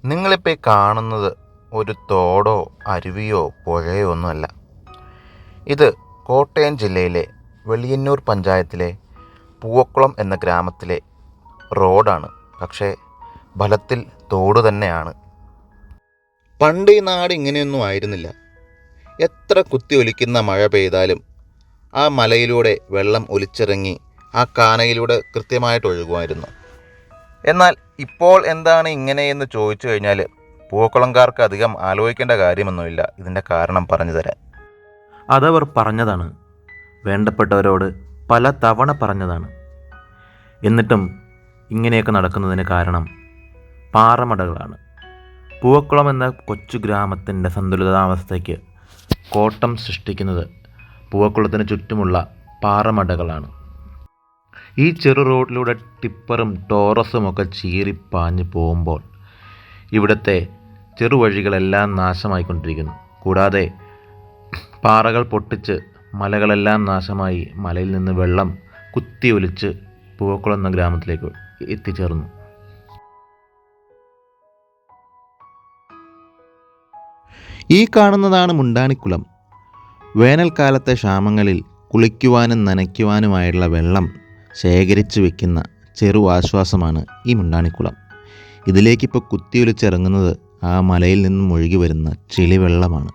നിങ്ങളിപ്പോൾ ഈ കാണുന്നത് ഒരു തോടോ അരുവിയോ പുഴയോ ഒന്നുമല്ല. ഇത് കോട്ടയം ജില്ലയിലെ വെളിയന്നൂർ പഞ്ചായത്തിലെ പൂവക്കുളം എന്ന ഗ്രാമത്തിലെ റോഡാണ്. പക്ഷേ ഫലത്തിൽ തോട് തന്നെയാണ്. പണ്ട് ഈ നാട് ഇങ്ങനെയൊന്നും ആയിരുന്നില്ല. എത്ര കുത്തി ഒലിക്കുന്ന മഴ പെയ്താലും ആ മലയിലൂടെ വെള്ളം ഒലിച്ചിറങ്ങി ആ കാനയിലൂടെ കൃത്യമായിട്ട് ഒഴുകുമായിരുന്നു. എന്നാൽ ഇപ്പോൾ എന്താണ് ഇങ്ങനെയെന്ന് ചോദിച്ചു കഴിഞ്ഞാൽ പൂവക്കുളംകാർക്ക് അധികം ആലോചിക്കേണ്ട കാര്യമൊന്നുമില്ല. ഇതിൻ്റെ കാരണം പറഞ്ഞു തരാൻ. അതവർ പറഞ്ഞതാണ്, വേണ്ടപ്പെട്ടവരോട് പല തവണ പറഞ്ഞതാണ്. എന്നിട്ടും ഇങ്ങനെയൊക്കെ നടക്കുന്നതിന് കാരണം പാറമടകളാണ്. പൂവക്കുളം എന്ന കൊച്ചു ഗ്രാമത്തിൻ്റെ സന്തുലിതാവസ്ഥയ്ക്ക് കോട്ടം സൃഷ്ടിക്കുന്നത് പൂവക്കുളത്തിന് ചുറ്റുമുള്ള പാറമടകളാണ്. ഈ ചെറു റോഡിലൂടെ ടിപ്പറും ടോറസും ഒക്കെ ചീറിപ്പാഞ്ഞ് പോകുമ്പോൾ ഇവിടുത്തെ ചെറുവഴികളെല്ലാം നാശമായിക്കൊണ്ടിരിക്കുന്നു. കൂടാതെ പാറകൾ പൊട്ടിച്ച് മലകളെല്ലാം നാശമായി മലയിൽ നിന്ന് വെള്ളം കുത്തി ഒലിച്ച് പൂവക്കുളം എന്ന ഗ്രാമത്തിലേക്ക് എത്തിച്ചേർന്നു. ഈ കാണുന്നതാണ് മുണ്ടാണിക്കുളം. വേനൽക്കാലത്തെ ക്ഷാമങ്ങളിൽ കുളിക്കുവാനും നനയ്ക്കുവാനുമായുള്ള വെള്ളം ശേഖരിച്ചു വെക്കുന്ന ചെറു ആശ്വാസമാണ് ഈ മുണ്ടാണിക്കുളം. ഇതിലേക്കിപ്പോൾ കുത്തിയൊലിച്ചിറങ്ങുന്നത് ആ മലയിൽ നിന്നും ഒഴുകി വരുന്ന ചെളിവെള്ളമാണ്.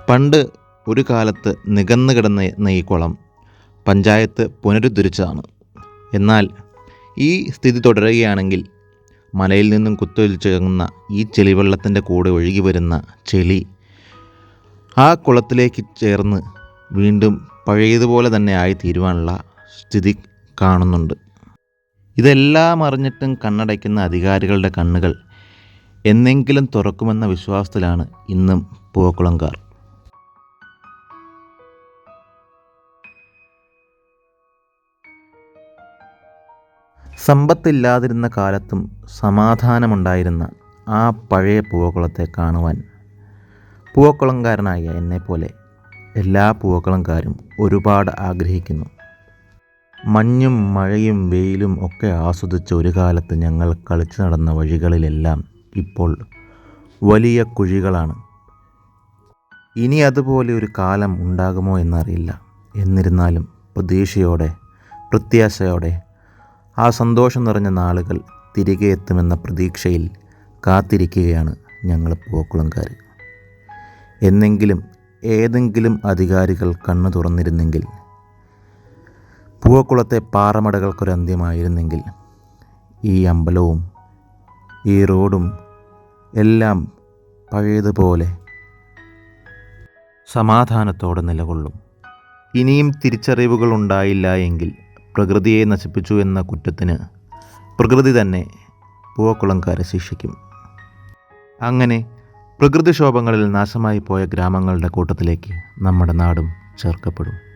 പണ്ട് ഒരു കാലത്ത് നികന്നു കിടന്ന ഈ കുളം പഞ്ചായത്ത് പുനരുദ്ധരിച്ചതാണ്. എന്നാൽ ഈ സ്ഥിതി തുടരുകയാണെങ്കിൽ മലയിൽ നിന്നും കുത്തൊലിച്ചിറങ്ങുന്ന ഈ ചെളിവെള്ളത്തിൻ്റെ കൂടെ ഒഴുകി വരുന്ന ചെളി ആ കുളത്തിലേക്ക് ചേർന്ന് വീണ്ടും പഴയതുപോലെ തന്നെ ആയി തീരുവാനുള്ള സ്ഥിതി കാണുന്നുണ്ട്. ഇതെല്ലാം അറിഞ്ഞിട്ടും കണ്ണടയ്ക്കുന്ന അധികാരികളുടെ കണ്ണുകൾ എന്നെങ്കിലും തുറക്കുമെന്ന വിശ്വാസത്തിലാണ് ഇന്നും പൂവക്കുളംകാർ. സമ്പത്തില്ലാതിരുന്ന കാലത്തും സമാധാനമുണ്ടായിരുന്ന ആ പഴയ പൂവക്കുളത്തെ കാണുവാൻ പൂവക്കുളംകാരനായ എന്നെപ്പോലെ എല്ലാ പൂവക്കുളംകാരും ഒരുപാട് ആഗ്രഹിക്കുന്നു. മഞ്ഞും മഴയും വെയിലും ഒക്കെ ആസ്വദിച്ച ഒരു കാലത്ത് ഞങ്ങൾ കളിച്ചു നടന്ന വഴികളിലെല്ലാം ഇപ്പോൾ വലിയ കുഴികളാണ്. ഇനി അതുപോലെ ഒരു കാലം ഉണ്ടാകുമോ എന്നറിയില്ല. എന്നിരുന്നാലും പ്രതീക്ഷയോടെ, പ്രത്യാശയോടെ ആ സന്തോഷം നിറഞ്ഞ നാളുകൾ തിരികെ എത്തുമെന്ന പ്രതീക്ഷയിൽ കാത്തിരിക്കുകയാണ് ഞങ്ങൾ പൂവക്കുളംകാർ. എന്നെങ്കിലും ഏതെങ്കിലും അധികാരികൾ കണ്ണു തുറന്നിരുന്നെങ്കിൽ, പൂവക്കുളത്തെ പാറമടകൾക്കൊരന്ത്യമായിരുന്നെങ്കിൽ, ഈ അമ്പലവും ഈ റോഡും എല്ലാം പഴയതുപോലെ സമാധാനത്തോടെ നിലകൊള്ളും. ഇനിയും തിരിച്ചറിവുകൾ ഉണ്ടായില്ല എങ്കിൽ പ്രകൃതിയെ നശിപ്പിച്ചു എന്ന കുറ്റത്തിന് പ്രകൃതി തന്നെ പൂവക്കുളംകാരെ ശിക്ഷിക്കും. അങ്ങനെ പ്രകൃതിക്ഷോഭങ്ങളിൽ നാശമായി പോയ ഗ്രാമങ്ങളുടെ കൂട്ടത്തിലേക്ക് നമ്മുടെ നാടും ചേർക്കപ്പെടും.